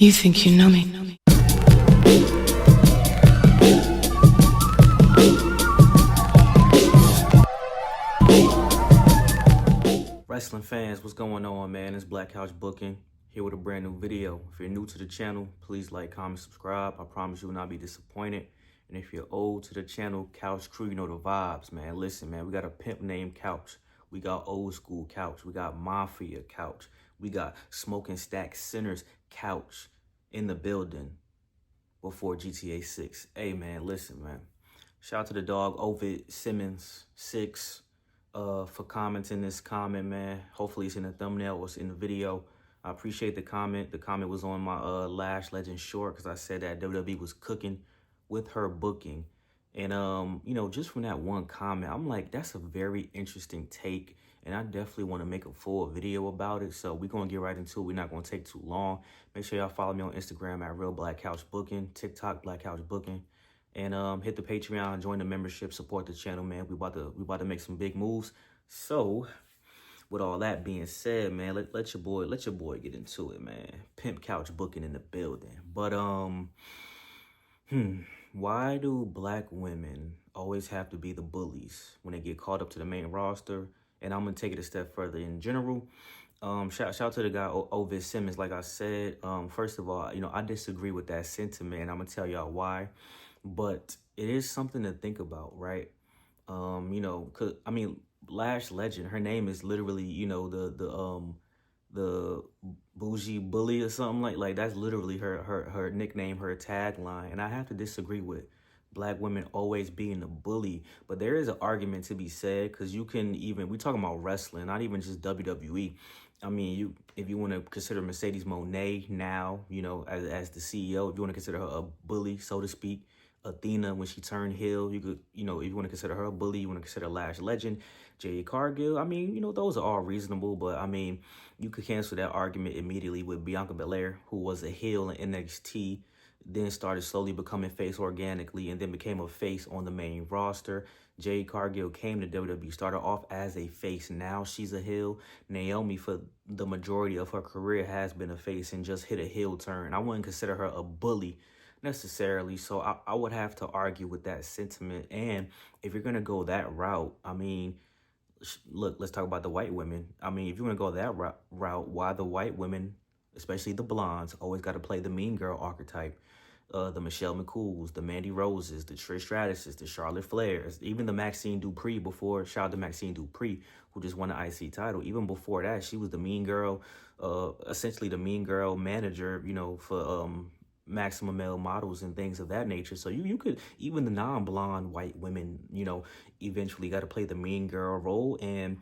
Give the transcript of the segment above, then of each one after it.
You think you know me. Wrestling fans, what's going on, man? It's Black Couch Booking here with a brand new video. If you're new to the channel, please like, comment, subscribe. I promise you will not be disappointed. And if you're old to the channel, Couch Crew, you know the vibes, man. Listen, man, we got a pimp named Couch. We got old school Couch. We got Mafia Couch. We got Smoking Stack Sinners Couch in the building before GTA 6. Hey, man, listen, man. Shout out to the dog, Ovid Simmons 6. For commenting this comment, man. Hopefully it's in the thumbnail or it's in the video. I appreciate the comment. The comment was on my Lash Legend short because I said that WWE was cooking with her booking. And, you know, just from that one comment, I'm like, that's a very interesting take. And I definitely want to make a full video about it. So we're going to get right into it. We're not going to take too long. Make sure y'all follow me on Instagram at Real Black Couch Booking, TikTok Black Couch Booking. And hit the Patreon, join the membership, support the channel, man. We about to make some big moves. So, with all that being said, man, let your boy get into it, man. Pimp Couch Booking in the building. But why do black women always have to be the bullies when they get called up to the main roster? And I'm gonna take it a step further in general. Shout out to the guy Ovid Simmons. Like I said, first of all, you know, I disagree with that sentiment, and I'm gonna tell y'all why. But it is something to think about, right? You know, cause I mean, Lash Legend, her name is literally, you know, the bougie bully or something like that's literally her nickname, her tagline. And I have to disagree with black women always being the bully, but there is an argument to be said because you can even, we talking about wrestling, not even just WWE. I mean, if you want to consider Mercedes Moné now, you know, as the CEO, if you want to consider her a bully, so to speak, Athena when she turned heel, you could, you know, if you want to consider her a bully, you want to consider Lash Legend, Jade Cargill. I mean, you know, those are all reasonable, but I mean, you could cancel that argument immediately with Bianca Belair, who was a heel in NXT, then started slowly becoming face organically, and then became a face on the main roster. Jade Cargill came to WWE, started off as a face. Now she's a heel. Naomi, for the majority of her career, has been a face and just hit a heel turn. I wouldn't consider her a bully necessarily, so I would have to argue with that sentiment. And if you're going to go that route, I mean, look, let's talk about the white women. I mean, if you want to go that route, why the white women, especially the blondes, always got to play the mean girl archetype? The Michelle McCools, the Mandy Roses, the Trish Stratuses, the Charlotte Flairs, even the Maxine Dupree before, shout out to Maxine Dupree, who just won the IC title. Even before that, she was the mean girl, essentially the mean girl manager, you know, for maximum male models and things of that nature. So you could, even the non-blonde white women, you know, eventually got to play the mean girl role. And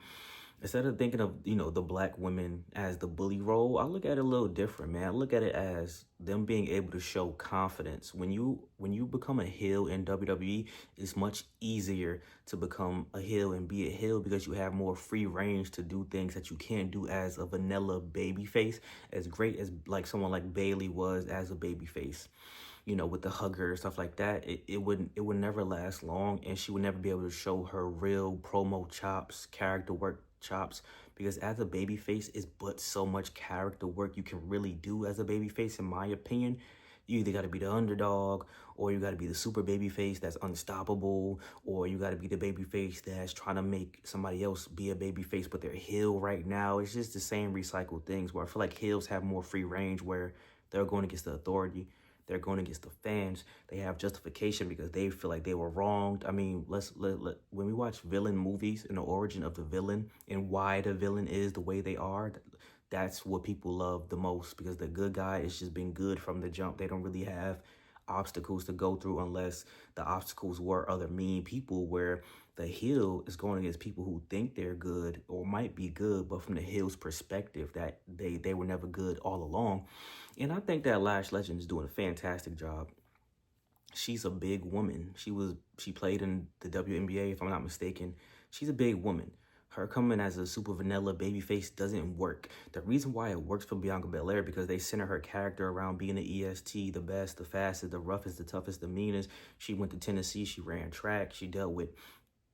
instead of thinking of, you know, the black women as the bully role, I look at it a little different, man. I look at it as them being able to show confidence. When you become a heel in WWE, it's much easier to become a heel and be a heel because you have more free range to do things that you can't do as a vanilla babyface, as great as like someone like Bayley was as a babyface. You know, with the hugger, stuff like that, it would never last long, and she would never be able to show her real promo chops, character work chops, because as a babyface, it's but so much character work you can really do as a babyface, in my opinion. You either got to be the underdog, or you got to be the super babyface that's unstoppable, or you got to be the babyface that's trying to make somebody else be a babyface, but they're heel right now. It's just the same recycled things where I feel like heels have more free range where they're going against the authority. They're going against the fans. They have justification because they feel like they were wronged. I mean, when we watch villain movies and the origin of the villain and why the villain is the way they are, that's what people love the most, because the good guy is just been good from the jump. They don't really have obstacles to go through unless the obstacles were other mean people, where the heel is going against people who think they're good or might be good, but from the heel's perspective that they were never good all along. And I think that Lash Legend is doing a fantastic job. She's a big woman. She played in the WNBA, if I'm not mistaken. She's a big woman. Her coming as a super vanilla babyface doesn't work. The reason why it works for Bianca Belair, because they center her character around being the EST, the best, the fastest, the roughest, the toughest, the meanest. She went to Tennessee. She ran track. She dealt with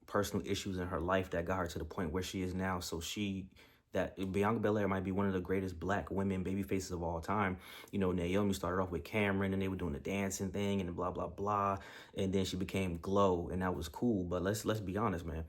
personal issues in her life that got her to the point where she is now. So she that Bianca Belair might be one of the greatest black women baby faces of all time. You know, Naomi started off with Cameron and they were doing the dancing thing and blah blah blah, and then she became Glow, and that was cool. But let's be honest, man.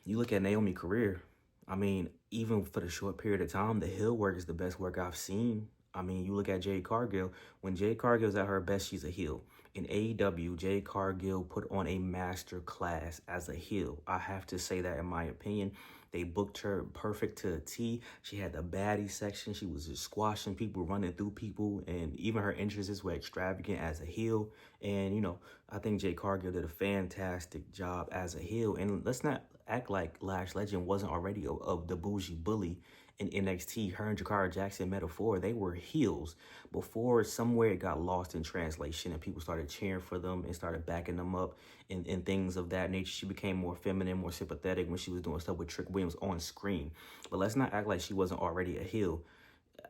You look at Naomi's career. I mean, even for the short period of time, the heel work is the best work I've seen. I mean, you look at Jade Cargill. When Jade Cargill's at her best, she's a heel. In AEW, Jade Cargill put on a master class as a heel. I have to say that in my opinion. They booked her perfect to a T. She had the baddie section. She was just squashing people, running through people, and even her entrances were extravagant as a heel. And, you know, I think Jade Cargill did a fantastic job as a heel. And let's not act like Lash Legend wasn't already of the bougie bully in NXT. Her and Jakara Jackson metaphor, they were heels before somewhere it got lost in translation and people started cheering for them and started backing them up and things of that nature. She became more feminine, more sympathetic when she was doing stuff with Trick Williams on screen. But let's not act like she wasn't already a heel.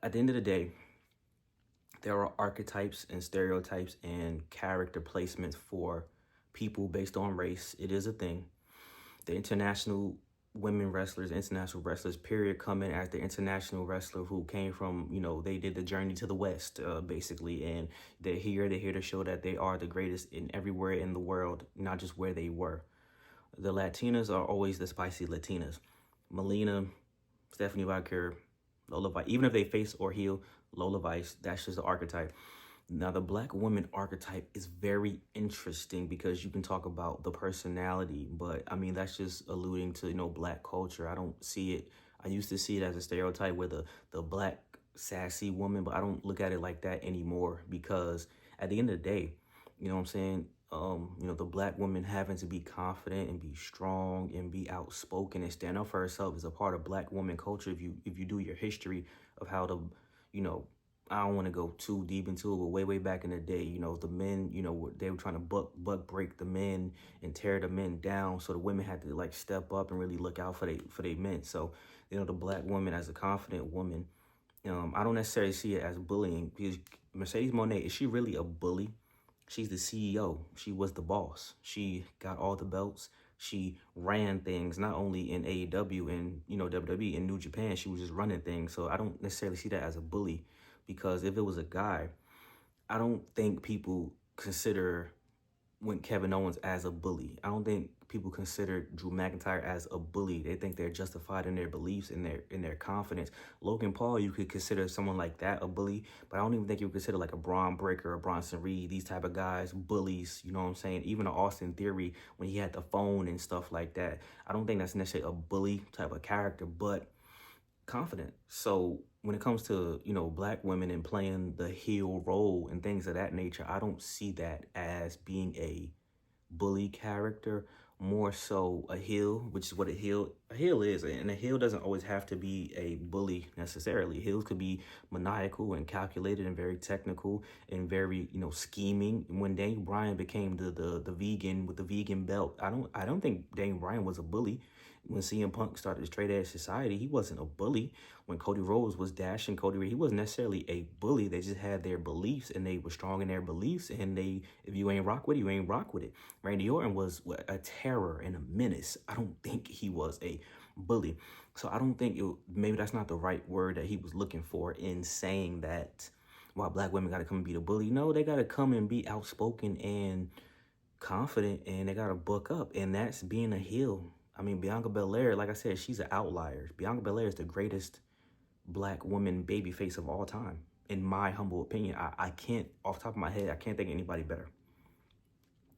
At the end of the day, there are archetypes and stereotypes and character placements for people based on race. It is a thing. The international women wrestlers, international wrestlers, period, come in as the international wrestler who came from, you know, they did the journey to the West, basically, and they're here to show that they are the greatest in everywhere in the world, not just where they were. The Latinas are always the spicy Latinas. Melina, Stephanie Valkyrie, Lola Vice, even if they face or heel, Lola Vice, that's just the archetype. Now, the black woman archetype is very interesting because you can talk about the personality, but I mean, that's just alluding to, you know, black culture. I don't see it. I used to see it as a stereotype with the black sassy woman, but I don't look at it like that anymore because at the end of the day, you know what I'm saying? You know, the black woman having to be confident and be strong and be outspoken and stand up for herself is a part of black woman culture. If you do your history of how the, you know, I don't want to go too deep into it, but way back in the day, you know, the men, you know, they were trying to buck break the men and tear the men down. So the women had to like step up and really look out for they men. So, you know, the black woman as a confident woman, I don't necessarily see it as bullying because Mercedes Moné, is she really a bully? She's the CEO. She was the boss. She got all the belts. She ran things not only in AEW and, you know, WWE, in New Japan. She was just running things. So I don't necessarily see that as a bully because if it was a guy, I don't think people consider when Kevin Owens as a bully. I don't think people consider Drew McIntyre as a bully. They think they're justified in their beliefs and their confidence. Logan Paul, you could consider someone like that a bully, but I don't even think you would consider like a Braun Breaker or Bronson Reed, these type of guys, bullies. You know what I'm saying? Even Austin Theory, when he had the phone and stuff like that, I don't think that's necessarily a bully type of character, but confident. So when it comes to, you know, black women and playing the heel role and things of that nature, I don't see that as being a bully character, more so a heel, which is what a heel is. And a heel doesn't always have to be a bully necessarily. Heels could be maniacal and calculated and very technical and very, you know, scheming. When Daniel Bryan became the vegan with the vegan belt, I don't think Daniel Bryan was a bully. When CM Punk started his Trade Edge Society, he wasn't a bully. When Cody Rhodes was dashing Cody Rhodes, he wasn't necessarily a bully. They just had their beliefs and they were strong in their beliefs. And if you ain't rock with it, you ain't rock with it. Randy Orton was a terror and a menace. I don't think he was a bully. So I don't think maybe that's not the right word that he was looking for in saying that, well, black women got to come and be the bully. No, they got to come and be outspoken and confident, and they got to book up. And that's being a heel. I mean, Bianca Belair, like I said, she's an outlier. Bianca Belair is the greatest black woman babyface of all time, in my humble opinion. I can't, off the top of my head, I can't think of anybody better.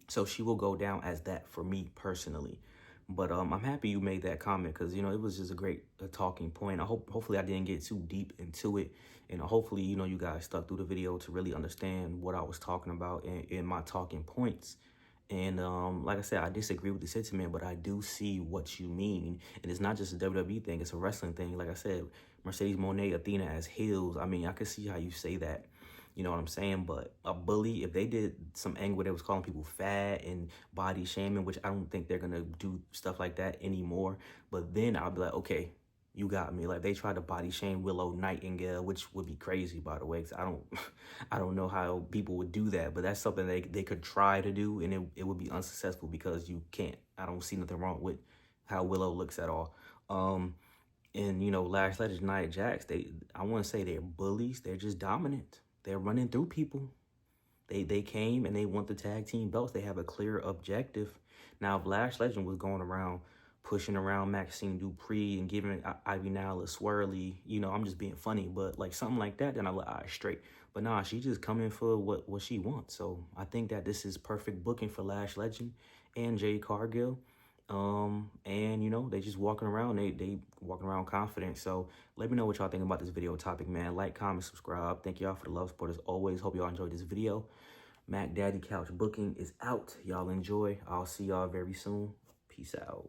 So she will go down as that for me personally. But I'm happy you made that comment because, you know, it was just a great talking point. Hopefully I didn't get too deep into it. And hopefully, you know, you guys stuck through the video to really understand what I was talking about in my talking points. And like I said, I disagree with the sentiment, but I do see what you mean. And it's not just a WWE thing, it's a wrestling thing. Like I said, Mercedes Moné, Athena as heels. I mean, I could see how you say that. You know what I'm saying? But a bully, if they did some angle where they was calling people fat and body shaming, which I don't think they're going to do stuff like that anymore. But then I'll be like, okay, you got me. Like they tried to body shame Willow Nightingale, which would be crazy, by the way, because I don't know how people would do that, but that's something they could try to do, and it would be unsuccessful because you can't. I don't see nothing wrong with how Willow looks at all. And, you know, Lash Legends, Nia Jax, I want to say they're bullies. They're just dominant. They're running through people. They came and they want the tag team belts. They have a clear objective. Now, if Lash Legend was going around pushing around Maxine Dupree and giving Ivy Nile a swirly, you know, I'm just being funny, but like something like that, then I like, all right, straight. But nah, she just coming for what she wants. So I think that this is perfect booking for Lash Legend and Jade Cargill. And you know, they just walking around, they walking around confident. So let me know what y'all think about this video topic, man. Like, comment, subscribe. Thank y'all for the love, support as always. Hope y'all enjoyed this video. Mac Daddy Couch Booking is out. Y'all enjoy. I'll see y'all very soon. Peace out.